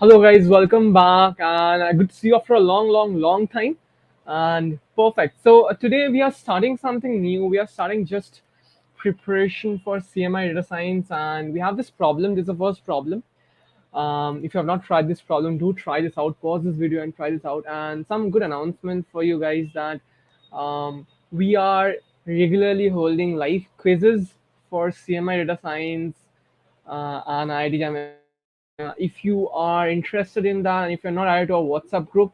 Hello, guys. Welcome back, and good to see you after a long time. And perfect. So today we are starting something new. We are starting just preparation for CMI data science, and we have this problem. This is the first problem. If you have not tried this problem, do try this out. Pause this video and try this out. And some good announcement for you guys that we are regularly holding live quizzes for CMI data science and ID Jam. If you are interested in that, and if you're not added to our WhatsApp group,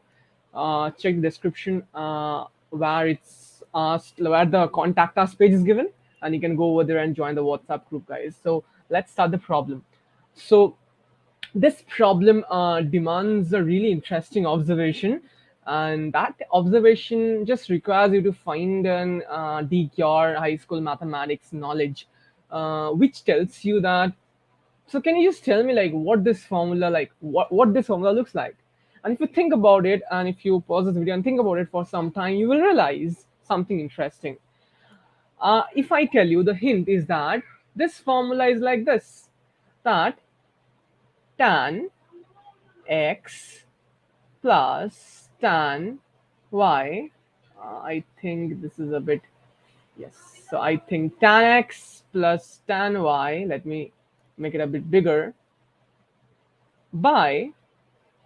check the description where it's asked, where the contact us page is given, and you can go over there and join the WhatsApp group, guys. So let's start the problem. So this problem demands a really interesting observation, and that observation just requires you to find an DCure high school mathematics knowledge, which tells you that. So can you just tell me like what this formula what this formula looks like? And if you think about it, and if you pause this video and think about it for some time, you will realize something interesting. If I tell you, the hint is that this formula is like this: that tan x plus tan y. I think this is a bit, yes. So I think tan x plus tan y. Let me make it a bit bigger, by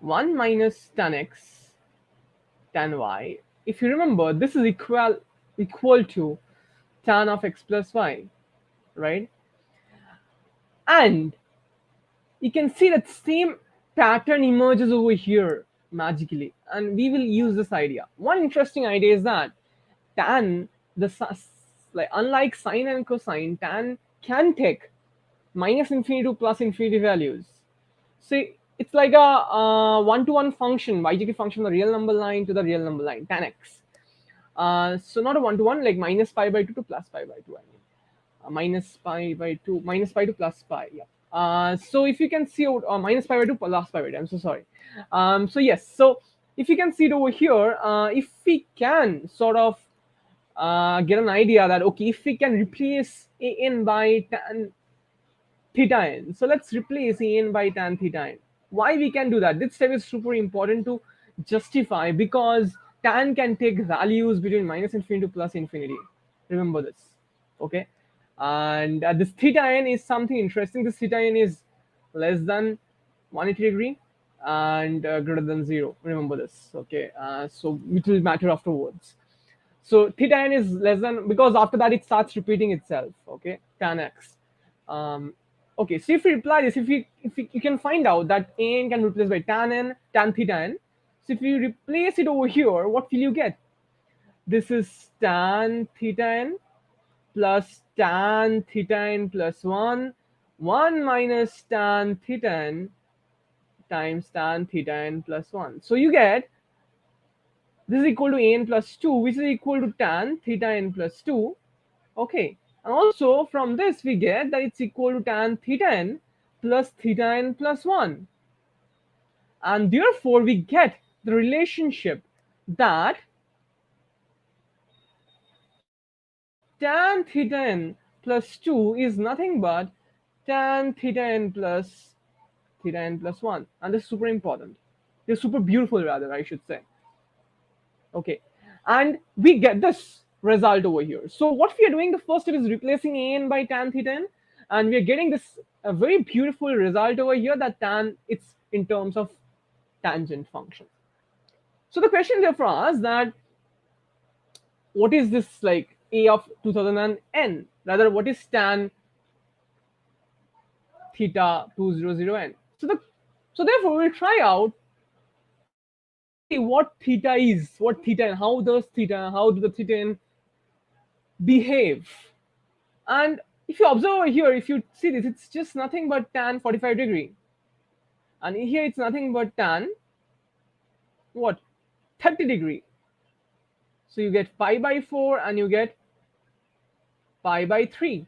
1 minus tan x tan y. If you remember, this is equal to tan of x plus y, right? And you can see that same pattern emerges over here magically, and we will use this idea. One interesting idea is that tan, like unlike sine and cosine, tan can take minus infinity to plus infinity values. So it's like a one-to-one function, bijective function, the real number line to the real number line, tan x. So not a one-to-one, like minus pi by 2 to plus pi by 2, I mean. Minus pi by 2, minus pi to plus pi, yeah. So if you can see out, minus pi by 2 plus pi by 2, I'm so sorry. So yes, so if you can see it over here, if we can sort of get an idea that, okay, if we can replace an by tan theta n. So let's replace an by tan theta n. Why we can do that? This step is super important to justify, because tan can take values between minus infinity to plus infinity. Remember this, okay? And this theta n is something interesting. This theta n is less than 180 degree and greater than 0. Remember this, okay? So it will matter afterwards. So theta n is less than, because after that it starts repeating itself, okay? Tan x. Okay, so if we apply this, you can find out that an can be replaced by tan n, tan theta n. So if you replace it over here, what will you get? This is tan theta n plus tan theta n plus 1 minus tan theta n times tan theta n plus 1. So you get this is equal to an plus 2, which is equal to tan theta n plus 2. Okay, and also from this we get that it's equal to tan theta n plus theta n plus 1. And therefore we get the relationship that tan theta n plus 2 is nothing but tan theta n plus 1. And this is super important. This is super beautiful, rather, I should say. Okay, and we get this result over here. So what we are doing, the first step is replacing an by tan theta n, and we are getting this a very beautiful result over here, that tan, it's in terms of tangent function. So the question therefore asks that what is this, like a of 2000 and n, rather what is tan theta 200 n. So therefore we'll try out what theta is, what theta and how does theta, how do the theta n behave. And if you observe over here, if you see this, it's just nothing but tan 45 degree, and here it's nothing but tan what 30 degree. So you get pi by 4 and you get pi by 3.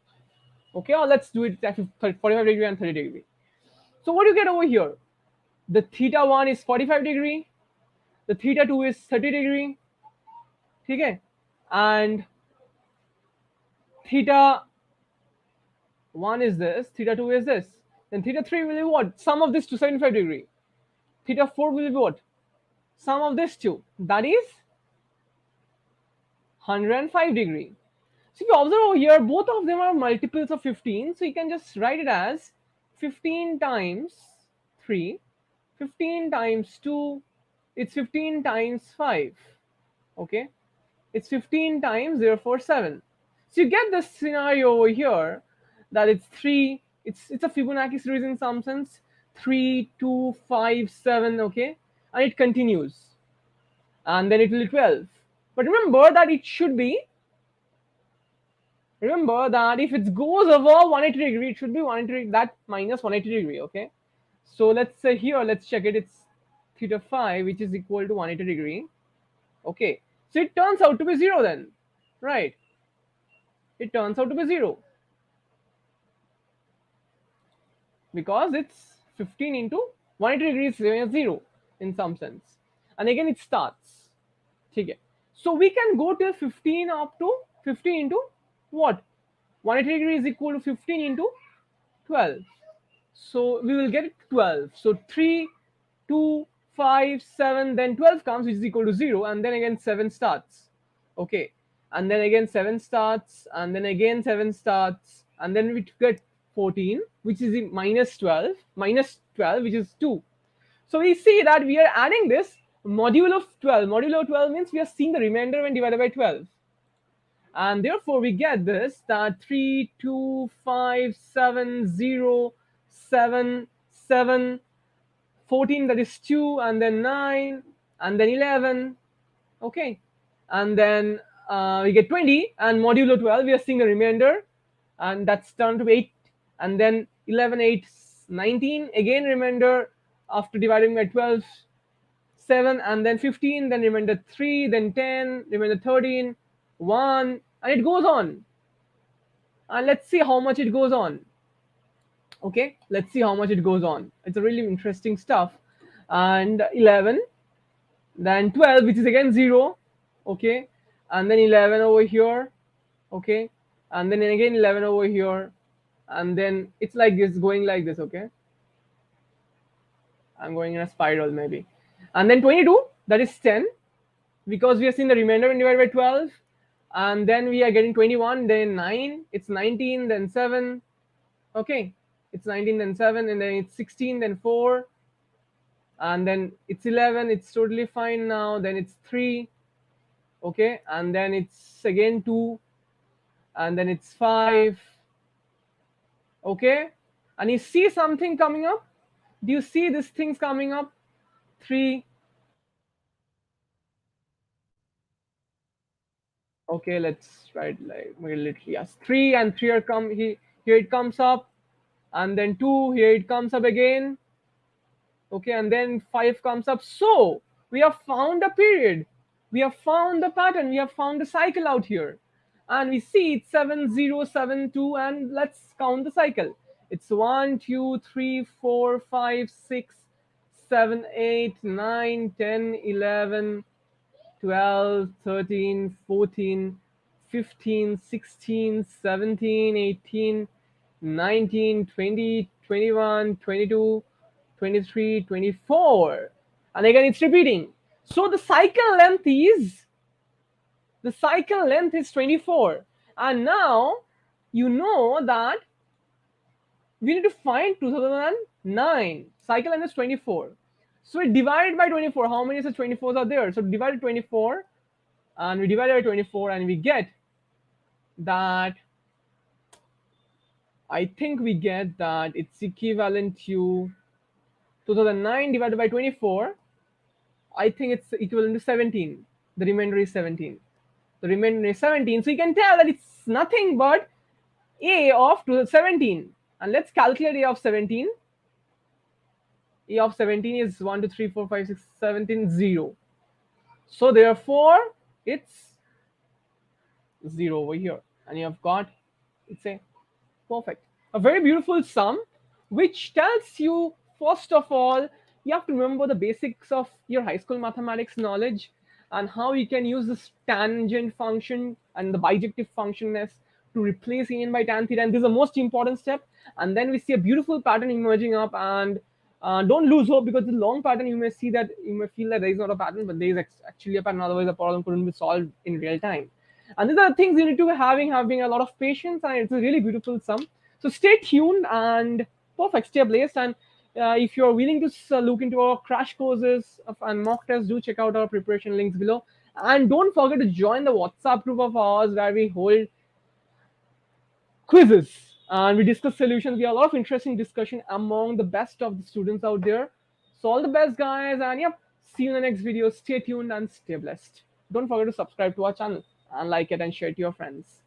Okay, or let's do it at 45 degree and 30 degree. So what do you get over here? The theta 1 is 45 degree, the theta 2 is 30 degree, okay, and theta 1 is this, theta 2 is this, then theta 3 will be what? Sum of this to 75 degree. theta 4 will be what? Sum of these two, that is 105 degree. So if you observe over here, both of them are multiples of 15. So you can just write it as 15 times 3, 15 times 2, it's 15 times 5. Okay, it's 15 times, therefore 7. So you get this scenario over here that it's 3, it's a Fibonacci series in some sense, 3, 2, 5, 7, okay, and it continues, and then it will be 12. But remember that it should be, remember that if it goes over 180 degree, it should be 180, that minus 180 degree, okay. So let's say here, let's check it, it's theta 5, which is equal to 180 degree, okay. So it turns out to be 0 then, right? It turns out to be 0 because it's 15 into 180 degrees is 0 in some sense, and again it starts, okay. So we can go till 15 up to 15 into what? 180 degrees is equal to 15 into 12. So we will get 12. So 3, 2, 5, 7, then 12 comes, which is equal to 0, and then again 7 starts. Okay. And then again 7 starts, and then again 7 starts, and then we get 14, which is minus 12, which is 2. So we see that we are adding this modulo of 12. Modulo of 12 means we are seeing the remainder when divided by 12. And therefore we get this, that 3, 2, 5, 7, 0, 7, 7, 14, that is 2, and then 9, and then 11, okay. And then we get 20, and modulo 12, we are seeing the remainder, and that's turned to 8, and then 11, 8, 19, again remainder after dividing by 12, 7, and then 15, then remainder 3, then 10, remainder 13, 1, and it goes on. And let's see how much it goes on. Okay, let's see how much it goes on. It's a really interesting stuff. And 11, then 12, which is again 0, okay, and then 11 over here, okay, and then again 11 over here, and then it's like this, going like this, okay. I'm going in a spiral maybe. And then 22, that is 10, because we are seeing the remainder when divided by 12, and then we are getting 21, then 9, it's 19, then 7, okay, it's 19, then 7, and then it's 16, then 4, and then it's 11, it's totally fine now, then it's 3, okay, and then it's again 2, and then it's 5, okay. And you see something coming up? Do you see these things coming up? 3, okay, let's write like literally, yes, 3, and 3 are come here it comes up, and then 2, here it comes up again, okay, and then 5 comes up. So we have found a period, we have found the pattern, we have found the cycle out here, and we see it's 7, 0, 7, 2, and let's count the cycle. It's 1, 2, 3, 4, 5, 6, 7, 8, 9, 10, 11, 12, 13, 14, 15, 16, 17, 18, 19, 20, 21, 22, 23, 24. And again it's repeating. So the cycle length is 24. And now you know that we need to find 2009. Cycle length is 24. So we divide by 24. How many such 24s are there? So divide by 24, and we divide by 24, and we get that, I think we get that it's equivalent to 2009 divided by 24. I think it's equivalent to 17. The remainder is 17. The remainder is 17. So you can tell that it's nothing but A of 17. And let's calculate A of 17. A of 17 is 1, 2, 3, 4, 5, 6, 17, 0. So therefore, it's 0 over here. And you have got, it's a perfect. A very beautiful sum, which tells you, first of all, you have to remember the basics of your high school mathematics knowledge and how you can use this tangent function and the bijective function to replace an by tan theta. And this is the most important step. And then we see a beautiful pattern emerging up, and Don't lose hope, because the long pattern, you may see that, you may feel that there is not a pattern, but there is actually a pattern. Otherwise, the problem couldn't be solved in real time. And these are things you need to be having a lot of patience, and it's a really beautiful sum. So stay tuned and perfect, stay blessed. And if you're willing to look into our crash courses and mock tests, do check out our preparation links below. And don't forget to join the WhatsApp group of ours where we hold quizzes and we discuss solutions. We have a lot of interesting discussion among the best of the students out there. So all the best, guys, and yep, see you in the next video. Stay tuned and stay blessed. Don't forget to subscribe to our channel and like it and share it to your friends.